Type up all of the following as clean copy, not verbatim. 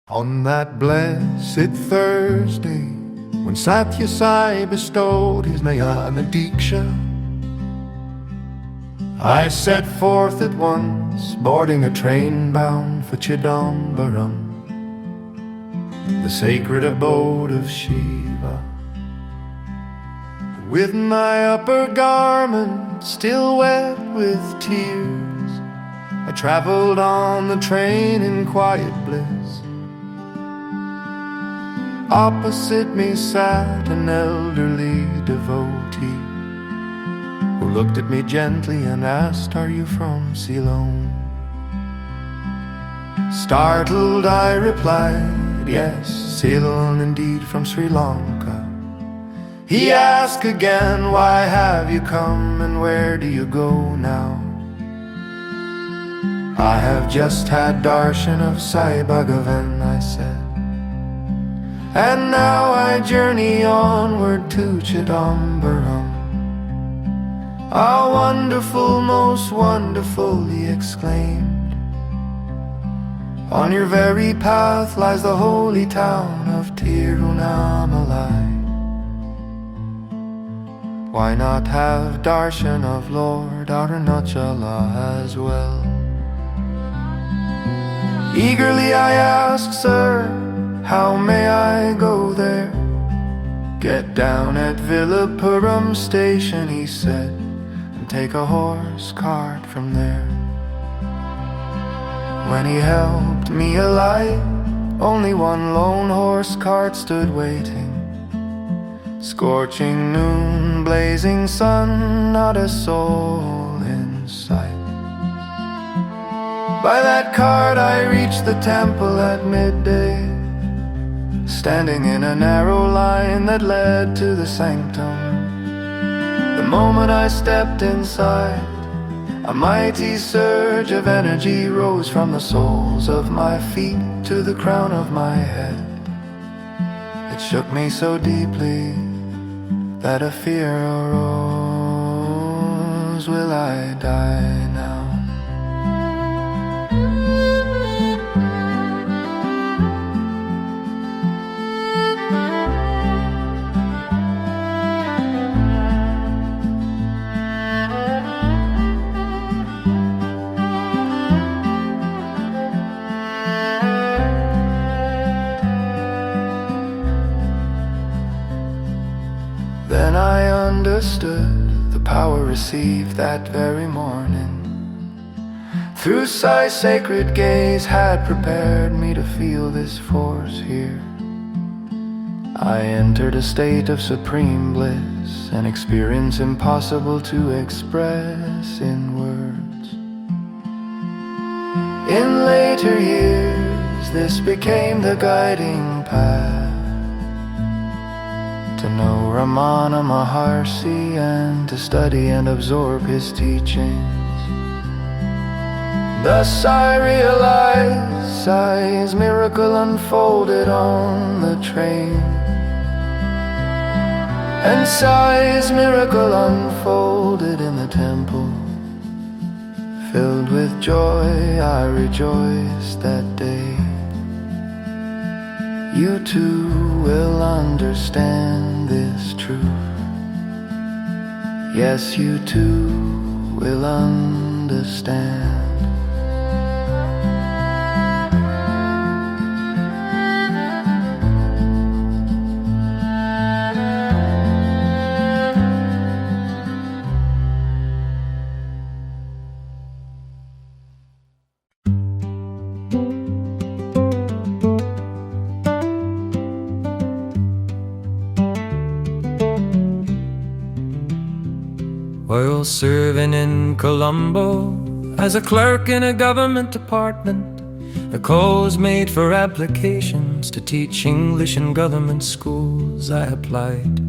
On that blessed Thursday, when Sathya Sai bestowed his Jnana Diksha, I set forth at once, boarding a train bound for Chidambaram, the sacred abode of Shiva. With my upper garment still wet with tears, I traveled on the train in quiet bliss. Opposite me sat an elderly devotee, who looked at me gently and asked, "Are you from Ceylon?" Startled I replied, "Yes, Ceylon indeed, from Sri Lanka." He asked again, "Why have you come and where do you go now?" "I have just had darshan of Sai Bhagavan," I said, "and now I journey onward to Chidambaram." "Ah, wonderful, most wonderful," he exclaimed. "On your very path lies the holy town of Tirunamalai. Why not have darshan of Lord Arunachala as well?" Eagerly I asked, "Sir, how may I go there?" "Get down at Villapuram station," he said, "and take a horse cart from there." When he helped me alight, only one lone horse cart stood waiting. Scorching noon, blazing sun, not a soul in sight. By that cart I reached the temple at midday, standing in a narrow line that led to the sanctum. The moment I stepped inside, a mighty surge of energy rose from the soles of my feet to the crown of my head. It shook me so deeply that a fear arose. Will I die now? Then I understood the power received that very morning. Through Sai's sacred gaze had prepared me to feel this force here. I entered a state of supreme bliss, an experience impossible to express in words. In later years, this became the guiding path to know Ramana Maharshi and to study and absorb his teachings. Thus I realized Sai's miracle unfolded on the train, and Sai's miracle unfolded in the temple. Filled with joy, I rejoiced that day. You too will understand this truth. Yes, you too will understand. While serving in Colombo as a clerk in a government department, the calls made for applications to teach English in government schools. I applied,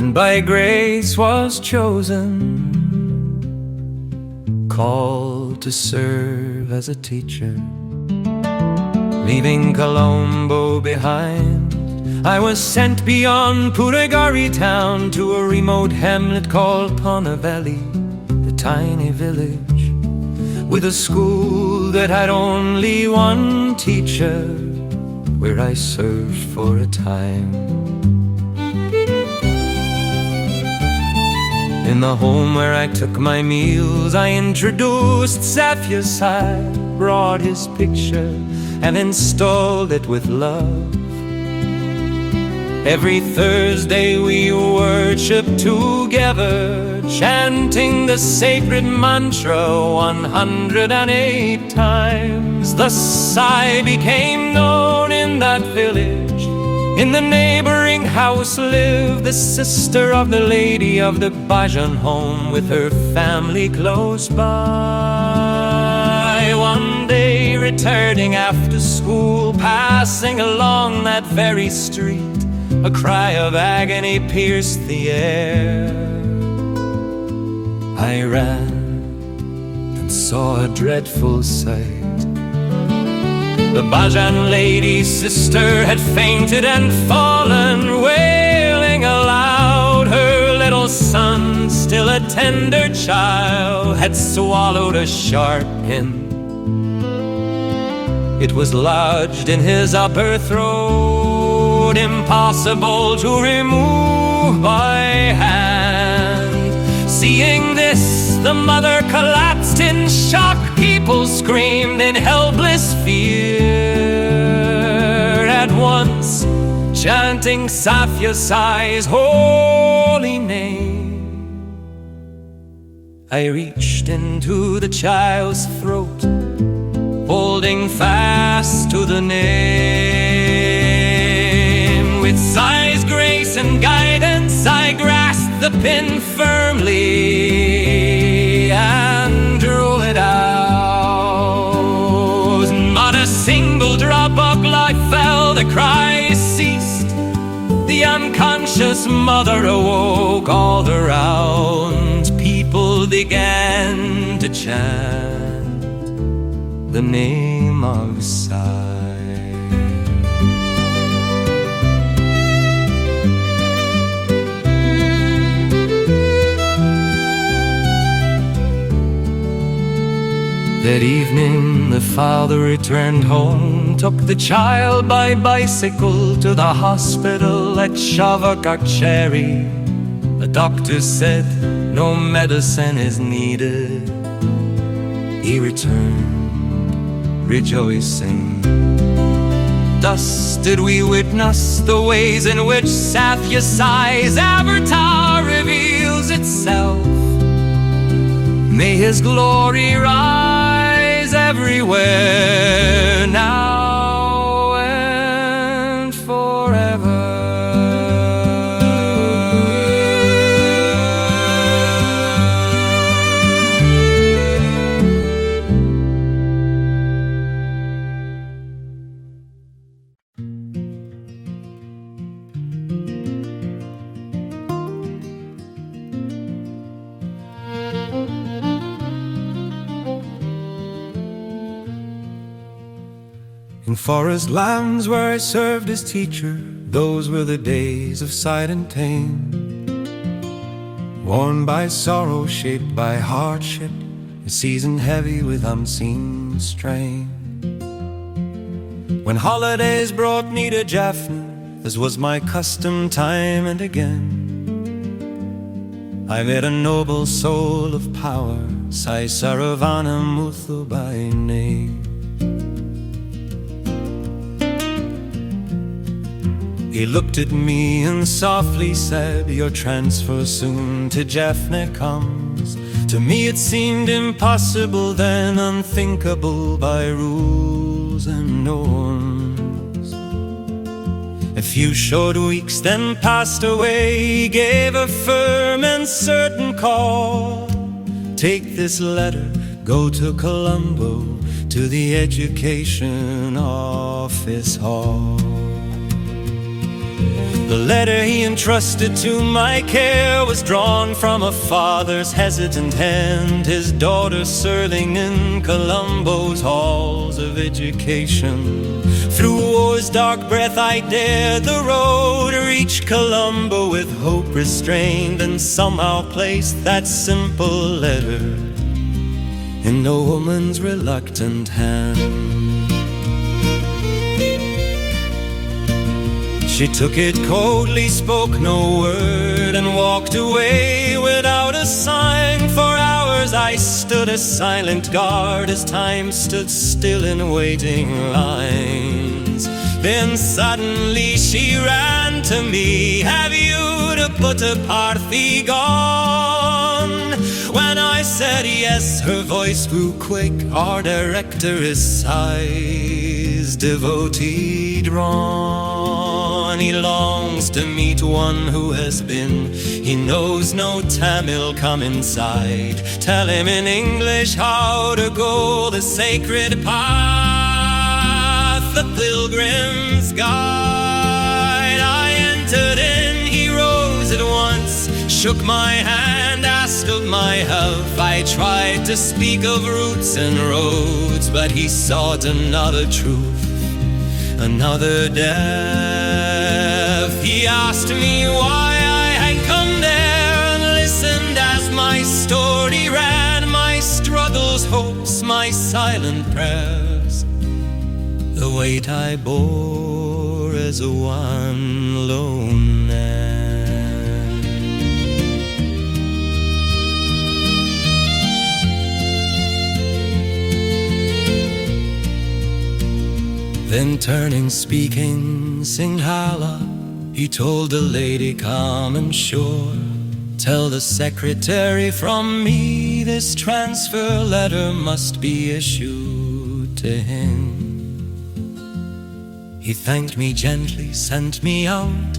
and by grace was chosen, called to serve as a teacher. Leaving Colombo behind, I was sent beyond Purigari town to a remote hamlet called Panavelli, the tiny village with a school that had only one teacher, where I served for a time. In the home where I took my meals, I introduced Sathya Sai, brought his picture and installed it with love. Every Thursday we worshiped together, chanting the sacred mantra 108 times. Thus I became known in that village. In the neighboring house lived the sister of the lady of the bhajan home, with her family close by. One day, returning after school, passing along that very street, a cry of agony pierced the air. I ran and saw a dreadful sight. The bhajan lady's sister had fainted and fallen, wailing aloud. Her little son, still a tender child, had swallowed a sharp pin. It was lodged in his upper throat, impossible to remove by hand. Seeing this, the mother collapsed in shock. People screamed in helpless fear at once, chanting Sathya Sai's holy name. I reached into the child's throat, holding fast to the name. With Sai's grace and guidance, I grasped the pin firmly and drew it out. Not a single drop of blood fell, the cries ceased. The unconscious mother awoke. All around, people began to chant the name of Sai. That evening the father returned home, took the child by bicycle to the hospital at Shavakacheri. The doctor said no medicine is needed. He returned rejoicing. Thus did we witness the ways in which Sathya Sai's avatar reveals itself. May his glory rise everywhere, now and forever. In forest lands where I served as teacher, those were the days of silent pain, worn by sorrow, shaped by hardship, a season heavy with unseen strain. When holidays brought me to Jaffna, as was my custom time and again, I met a noble soul of power, Sai Saravana Muthu by name. He looked at me and softly said, "Your transfer soon to Jaffna comes." To me it seemed impossible then, unthinkable by rules and norms. A few short weeks then passed away. He gave a firm and certain call: "Take this letter, go to Colombo, to the Education Office Hall." The letter he entrusted to my care was drawn from a father's hesitant hand, his daughter serving in Colombo's halls of education. Through war's dark breath I dared the road, reach Colombo with hope restrained, and somehow placed that simple letter in a woman's reluctant hand. She took it coldly, spoke no word, and walked away without a sign. For hours I stood a silent guard as time stood still in waiting lines. Then suddenly she ran to me, "Have you to put apart the gone?" When I said yes, her voice grew quick. "Our director is sighs, devotee drawn. He longs to meet one who has been. He knows no Tamil, come inside. Tell him in English how to go the sacred path, the pilgrim's guide." I entered in, he rose at once, shook my hand, asked of my health. I tried to speak of roots and roads, but he sought another truth, another death. He asked me why I had come there, and listened as my story ran, my struggles, hopes, my silent prayers, the weight I bore as a one lone man. Then turning, speaking Sinhala, he told the lady calm and sure, "Tell the secretary from me this transfer letter must be issued to him." He thanked me gently, sent me out,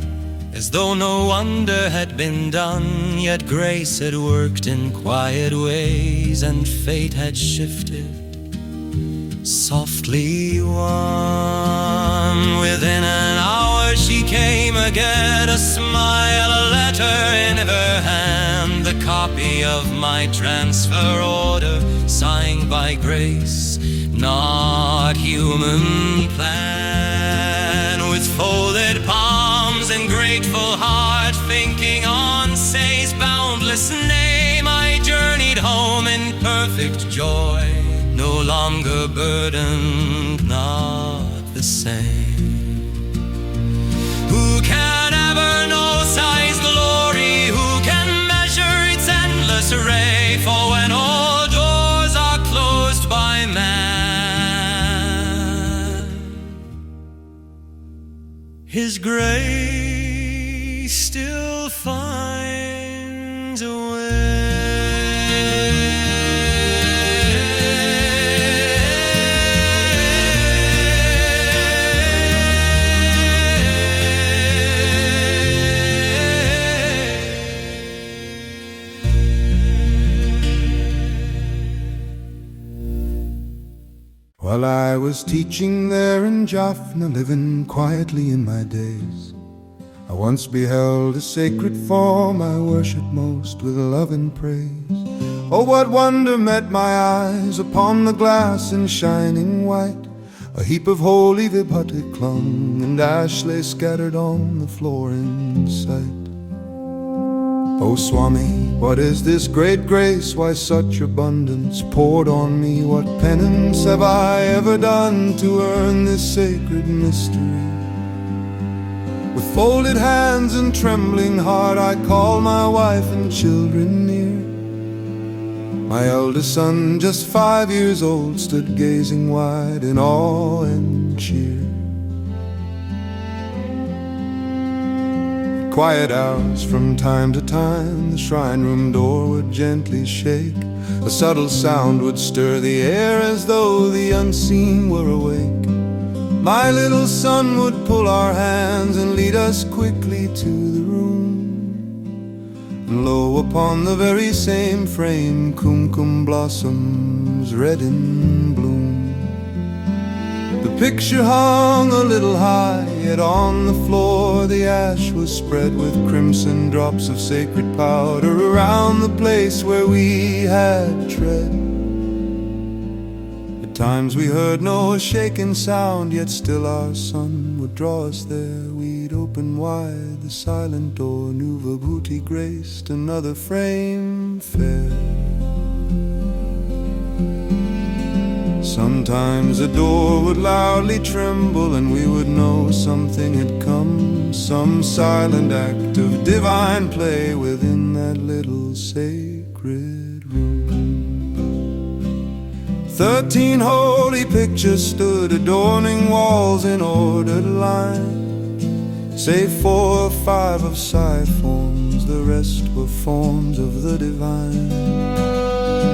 as though no wonder had been done. Yet grace had worked in quiet ways, and fate had shifted, softly won. Within an hour she came again, a smile, a letter in her hand, the copy of my transfer order, signed by grace, not human plan. With folded palms and grateful heart, thinking on Say's boundless name, I journeyed home in perfect joy, no longer burdened, not the same. Who can ever know Sai's glory? Who can measure its endless array? For when all doors are closed by man, His grace still finds a way. While I was teaching there in Jaffna, living quietly in my days, I once beheld a sacred form I worshipped most with love and praise. Oh, what wonder met my eyes upon the glass in shining white! A heap of holy vibhuti clung, and ash lay scattered on the floor in sight. Oh Swami, what is this great grace? Why such abundance poured on me? What penance have I ever done to earn this sacred mystery? With folded hands and trembling heart, I call my wife and children near. My eldest son, just 5 years old, stood gazing wide in awe and cheer. Quiet hours, from time to time, the shrine room door would gently shake. A subtle sound would stir the air as though the unseen were awake. My little son would pull our hands and lead us quickly to the room. And lo, upon the very same frame, kumkum blossoms red in bloom. The picture hung a little high, yet on the floor the ash was spread with crimson drops of sacred powder around the place where we had tread. At times we heard no shaken sound, yet still our son would draw us there. We'd open wide the silent door, new vibhuti graced another frame fair. Sometimes a door would loudly tremble, and we would know something had come, some silent act of divine play within that little sacred room. 13 holy pictures stood adorning walls in ordered line, save 4 or 5 of psi forms, the rest were forms of the divine.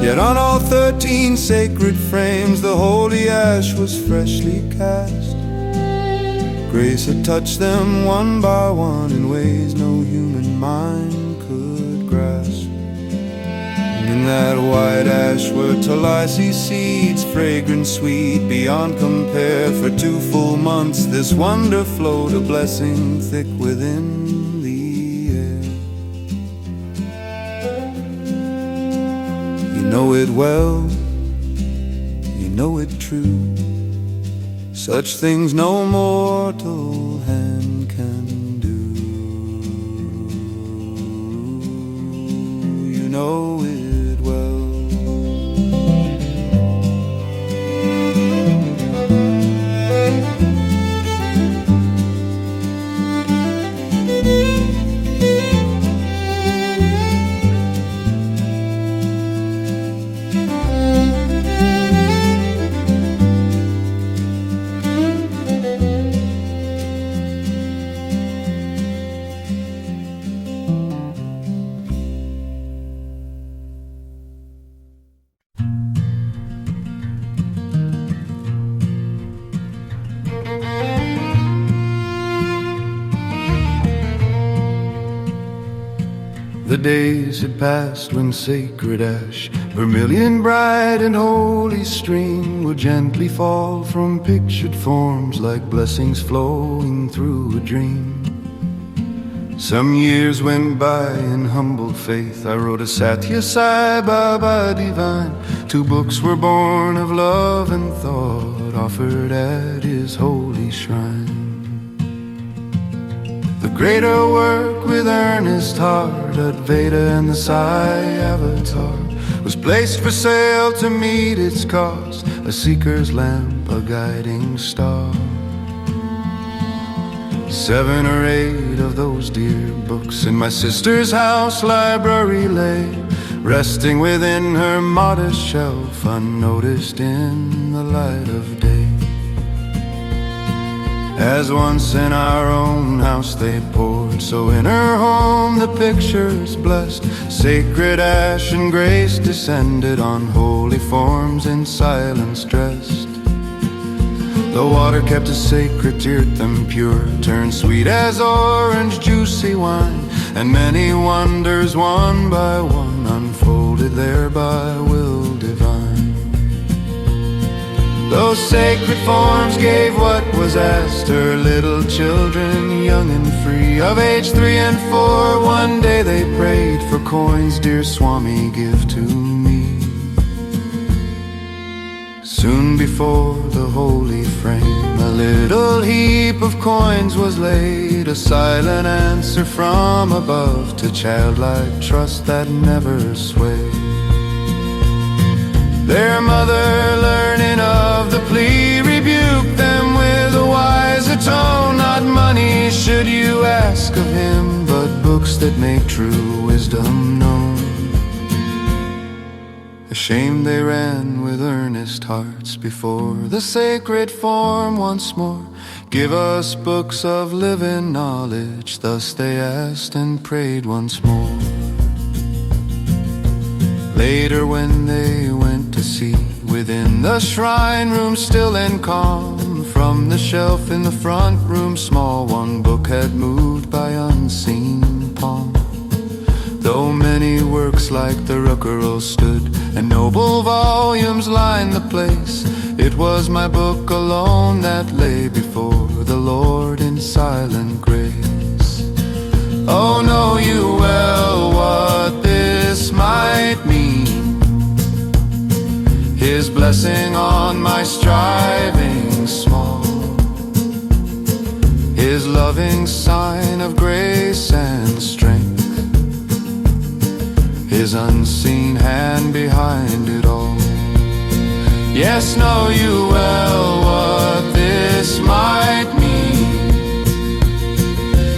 Yet on all 13 sacred frames the holy ash was freshly cast. Grace had touched them one by one in ways no human mind could grasp. And in that white ash were Talisi seeds, fragrant sweet beyond compare. For 2 full months this wonder flowed, a blessing thick within the air. You know it well, you know it true, such things no mortal hand can do. You know it well. The days had passed when sacred ash, vermilion bright and holy stream, would gently fall from pictured forms like blessings flowing through a dream. Some years went by in humble faith. I wrote a Sathya Sai Baba divine. 2 books were born of love and thought, offered at his holy shrine. The greater work with earnest heart, Advaita and the Sai Avatar, was placed for sale to meet its cost, a seeker's lamp, a guiding star. 7 or 8 of those dear books in my sister's house library lay, resting within her modest shelf, unnoticed in the light of day. As once in our own house they poured, so in her home the pictures blessed. Sacred ash and grace descended on holy forms in silence dressed. The water kept as sacred, the earth them pure, turned sweet as orange juicy wine, and many wonders one by one unfolded there by will divine. Those sacred forms gave what was asked, her little children, young and free, of age 3 and 4. One day they prayed for coins, dear Swami, give to me. Soon before the holy frame, a little heap of coins was laid, a silent answer from above to childlike trust that never swayed. Their mother, learning of the plea, rebuked them with a wiser tone. Not money should you ask of him, but books that make true wisdom known. Ashamed they ran with earnest hearts before the sacred form once more. Give us books of living knowledge, thus they asked and prayed once more. Later when they went to see, within the shrine room still and calm, from the shelf in the front room small, one book had moved by unseen palm. Though many works like the Rookerel stood, and noble volumes lined the place, it was my book alone that lay before the Lord in silent grace. Oh, know you well what this might mean, His blessing on my striving small, His loving sign of grace and strength, His unseen hand behind it all. Yes, know you well what this might mean.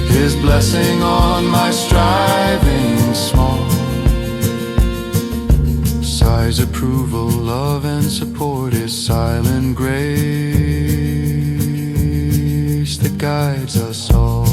His blessing on my striving small. Sighs approval, love and support, His silent grace that guides us all.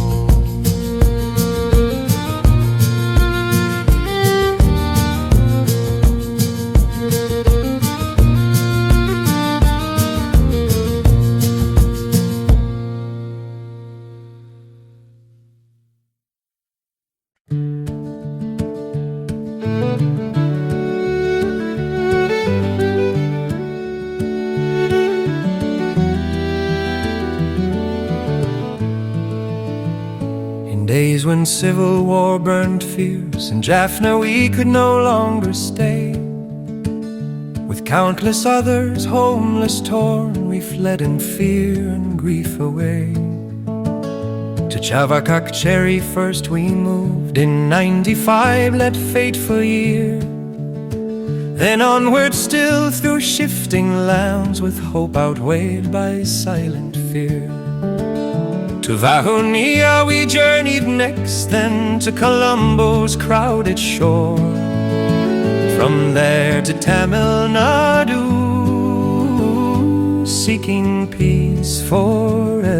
Days when civil war burned fierce in Jaffna we could no longer stay. With countless others, homeless, torn, we fled in fear and grief away. To Chavakak Cherry first we moved in '95, that fateful year. Then onward still through shifting lands, with hope outweighed by silent fear. To Vahunia we journeyed next, then to Colombo's crowded shore. From there to Tamil Nadu, seeking peace forevermore.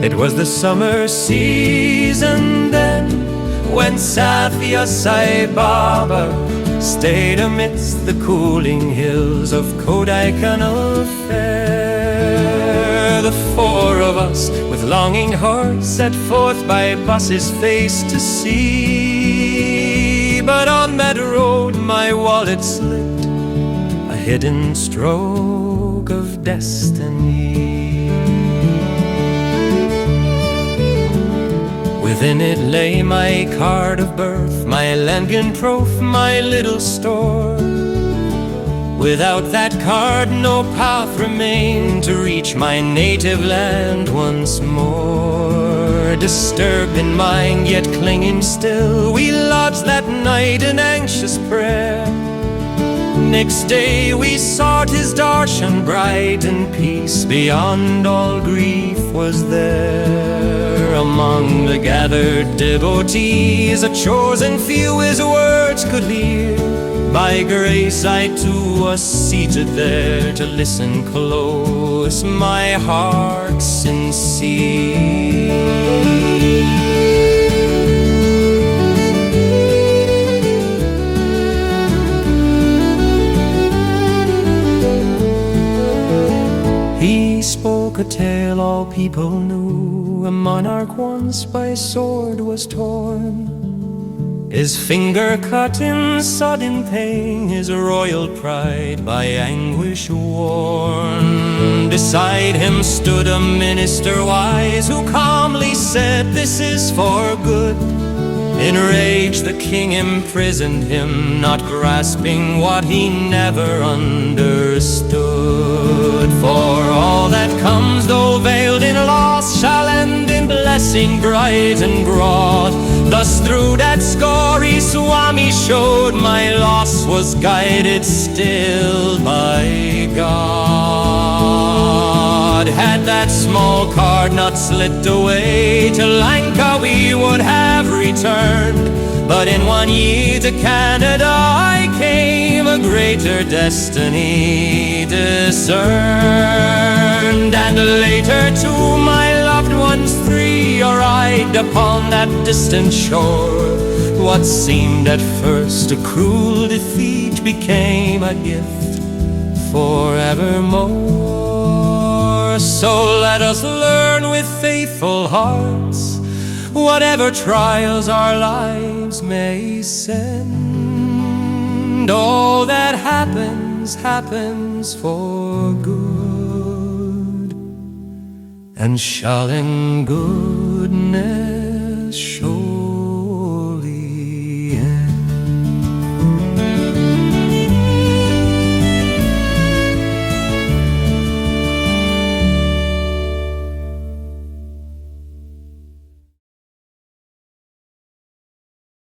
It was the summer season then, when Sathya Sai Baba stayed amidst the cooling hills of Kodaikanal fair. The four of us, with longing hearts, set forth by bus's face to sea. But on that road my wallet slipped, a hidden stroke of destiny. Within it lay my card of birth, my Langenprof, my little store. Without that card no path remained to reach my native land once more. Disturbed in mind yet clinging still, we lodged that night in anxious prayer. Next day we sought His darshan bright, and peace beyond all grief was there. Among the gathered devotees, a chosen few His words could hear. By grace I too was seated there to listen close, my heart sincere. He spoke a tale all people knew. A monarch once by sword was torn, his finger cut in sudden pain, his royal pride by anguish worn. Beside him stood a minister wise, who calmly said, "This is for good." Enraged the king imprisoned him, not grasping what he never understood. For all that comes, though veiled in loss, shall end in blessing bright and broad. Thus through that story Swami showed my loss was guided still by God. Had that small card not slipped away, to Lanka we would have returned. But in 1 year to Canada I came, a greater destiny discerned. And later to my loved ones 3 arrived upon that distant shore. What seemed at first a cruel defeat became a gift forevermore. So let us learn with faithful hearts, whatever trials our lives may send, all that happens, happens for good, and shall in goodness show.